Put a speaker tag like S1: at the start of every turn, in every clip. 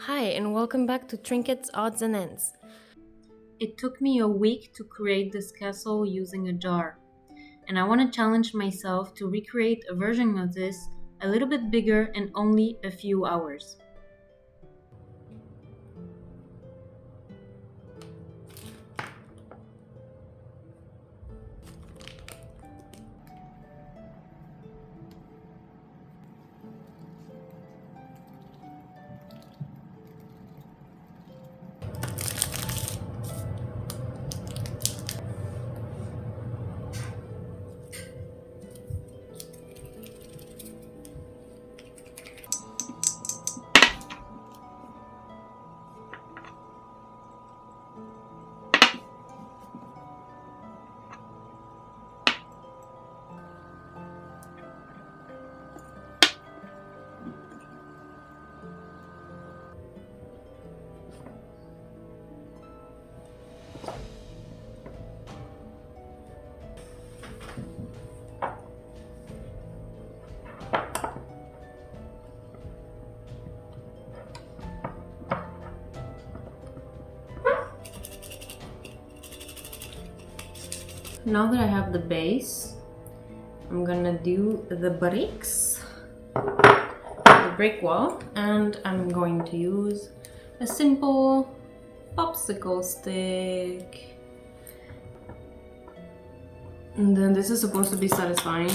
S1: Hi, and welcome back to Trinkets, Odds and Ends. It took me a week to create this castle using a jar, and I want to challenge myself to recreate a version of this a little bit bigger in only a few hours. Now that I have the base, I'm gonna do the bricks, the brick wall, and I'm going to use a simple popsicle stick. And then this is supposed to be satisfying,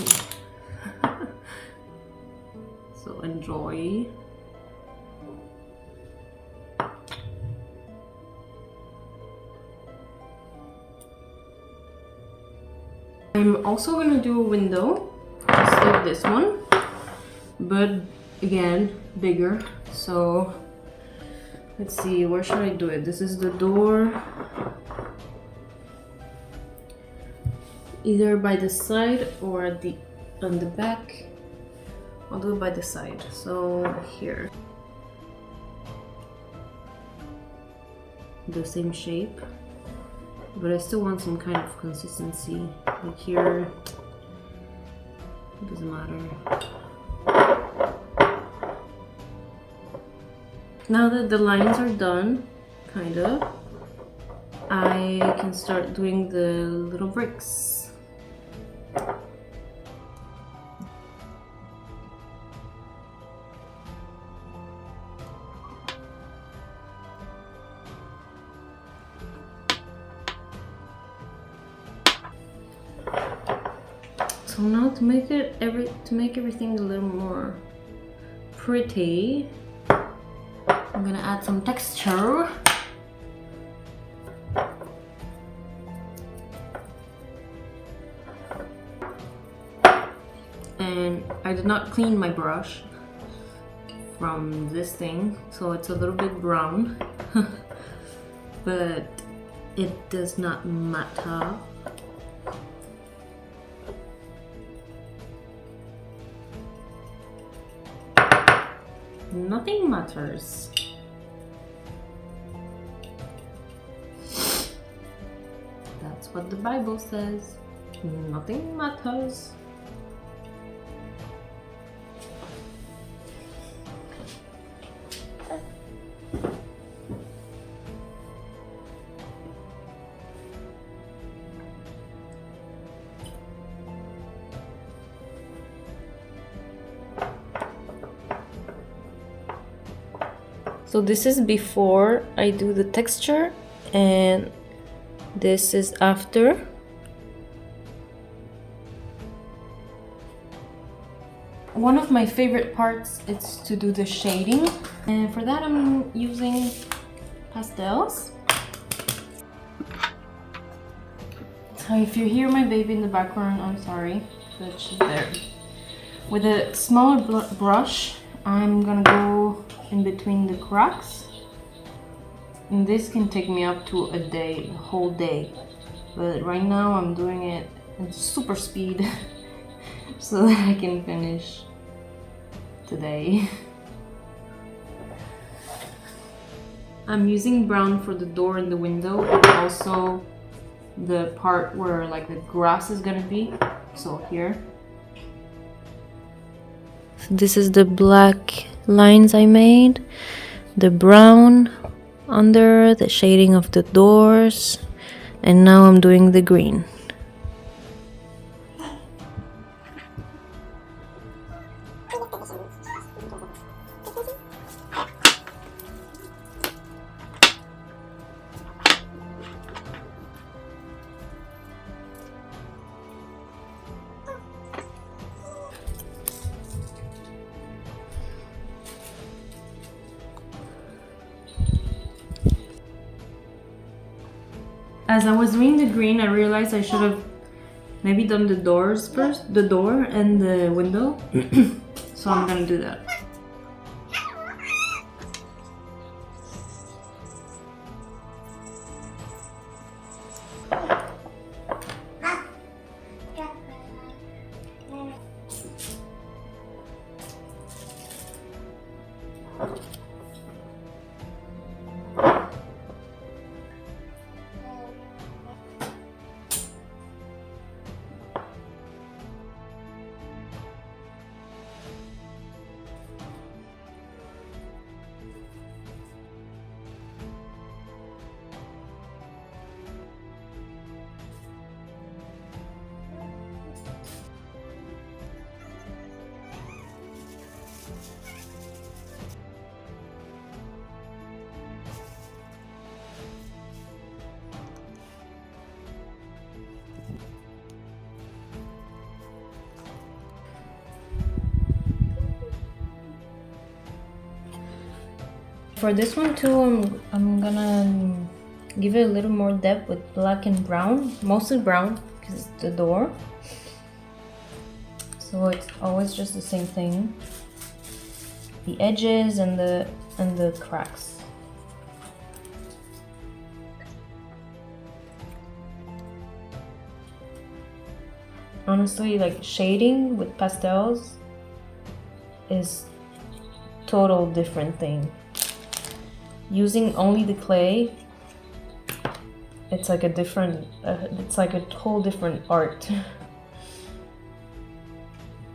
S1: so enjoy. I'm also gonna do a window, just like this one, but again, bigger. So let's see, where should I do it? This is the door. Either by the side or on the back. I'll do it by the side. So here. The same shape. But I still want some kind of consistency. Like here, it doesn't matter. Now that the lines are done, kind of, I can start doing the little bricks. So now to make everything a little more pretty, I'm gonna add some texture. And I did not clean my brush from this thing, so it's a little bit brown, but it does not matter. Nothing matters. That's what the Bible says. Nothing matters. So this is before I do the texture, and this is after. One of my favorite parts is to do the shading, and for that I'm using pastels. So if you hear my baby in the background, I'm sorry, but she's there. With a smaller brush, I'm gonna go in between the cracks, and this can take me up to a day, a whole day, but right now I'm doing it at super speed so that I can finish today. I'm using brown for the door and the window, and also the part where like the grass is gonna be, so here. This is the black lines I made the brown under the shading of the doors, and now I'm doing the green. As I was doing the green, I realized I should have maybe done the doors first, the door and the window. So I'm gonna do that. For this one too, I'm gonna give it a little more depth with black and brown, mostly brown because it's the door. So it's always just the same thing. The edges and the cracks. Honestly, like shading with pastels is total different thing. Using only the clay, it's like a different, it's like a whole different art. It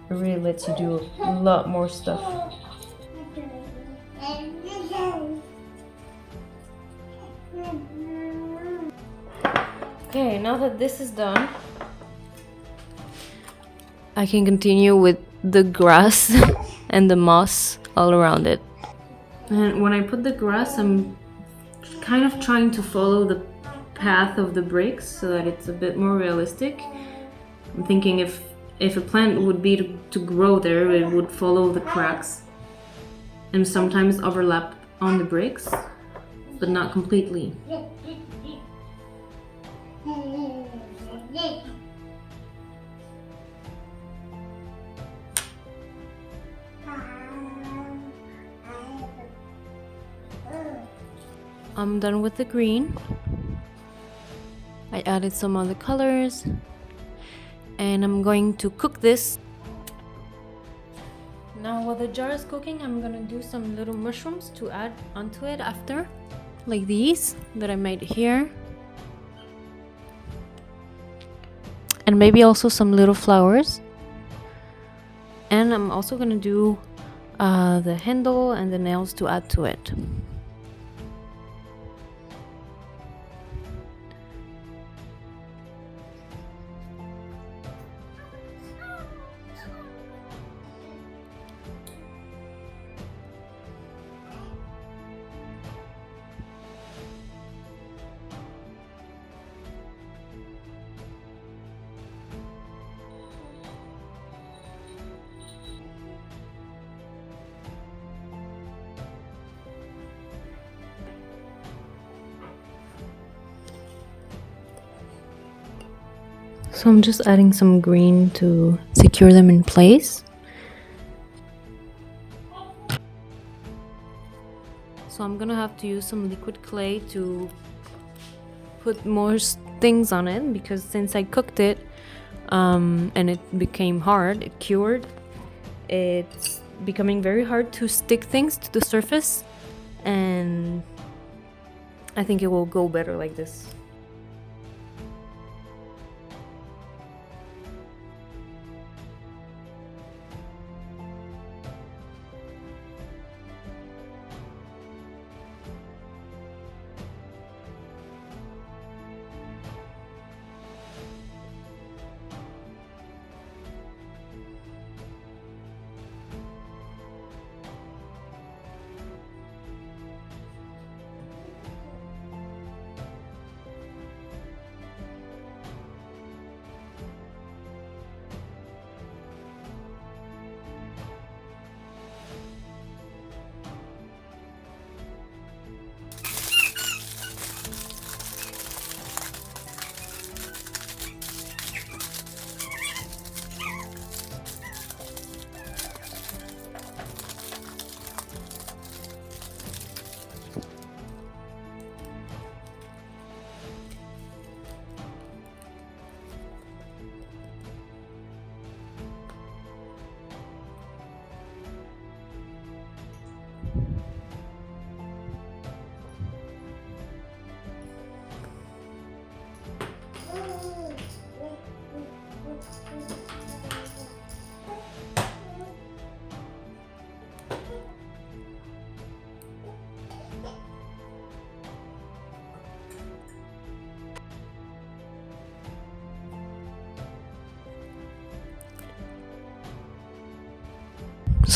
S1: really lets you do a lot more stuff. Okay, now that this is done, I can continue with the grass and the moss all around it. And when I put the grass, I'm kind of trying to follow the path of the bricks so that it's a bit more realistic. I'm thinking if a plant would be to grow there, it would follow the cracks and sometimes overlap on the bricks, but not completely. I'm done with the green. I added some other colors and I'm going to cook this. Now while the jar is cooking, I'm gonna do some little mushrooms to add onto it after, like these that I made here, and maybe also some little flowers. And I'm also gonna do the handle and the nails to add to it. So I'm just adding some green to secure them in place. So I'm gonna have to use some liquid clay to put more things on it, because since I cooked it and it became hard, it cured, it's becoming very hard to stick things to the surface, and I think it will go better like this.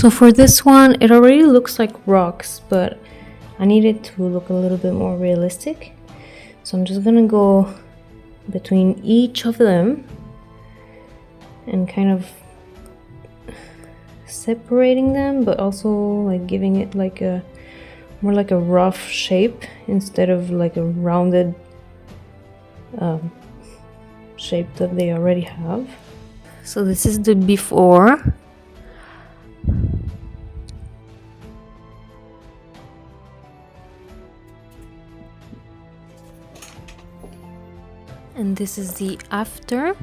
S1: So for this one, it already looks like rocks, but I need it to look a little bit more realistic. So I'm just gonna go between each of them and kind of separating them, but also like giving it like a more like a rough shape instead of like a rounded shape that they already have. So this is the before. And this is the after.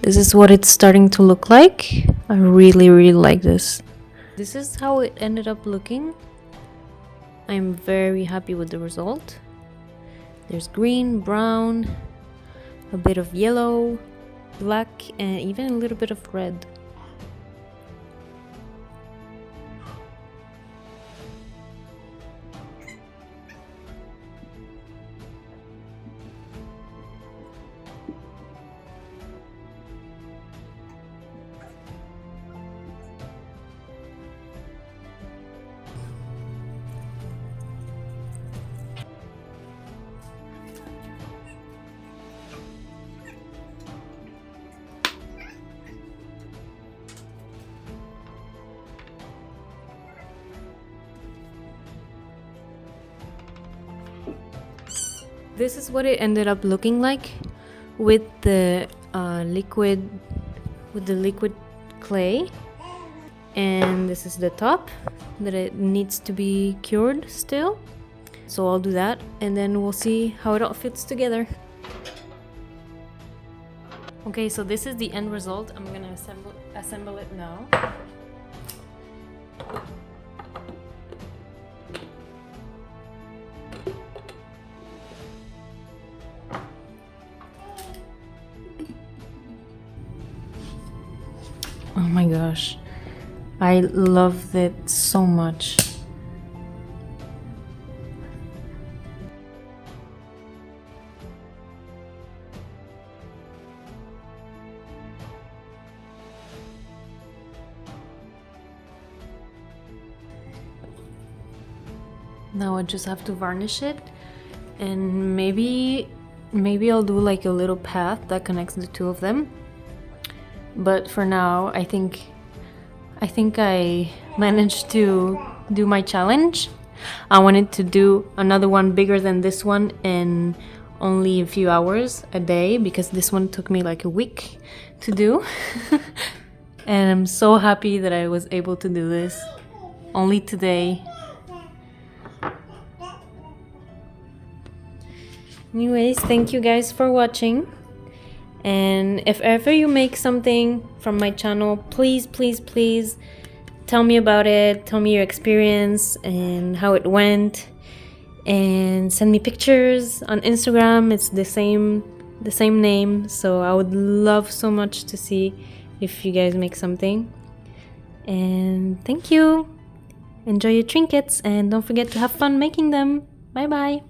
S1: This is what it's starting to look like. I really like this. This is how it ended up looking. I'm very happy with the result. There's green, brown, a bit of yellow, black, and even a little bit of red. This is what it ended up looking like with the liquid clay, and this is the top that it needs to be cured still. So I'll do that and then we'll see how it all fits together. Okay, so this is the end result. I'm gonna assemble it now. Oh my gosh, I love it so much. Now I just have to varnish it, and maybe I'll do like a little path that connects the two of them. But for now, I think I managed to do my challenge. I wanted to do another one bigger than this one in only a few hours a day, because this one took me like a week to do. And I'm so happy that I was able to do this only today. Anyways, thank you guys for watching. And if ever you make something from my channel, please tell me about it. Tell me your experience and how it went, and send me pictures on Instagram. It's the same name, so I would love so much to see if you guys make something. And thank you. Enjoy your trinkets and don't forget to have fun making them. Bye bye.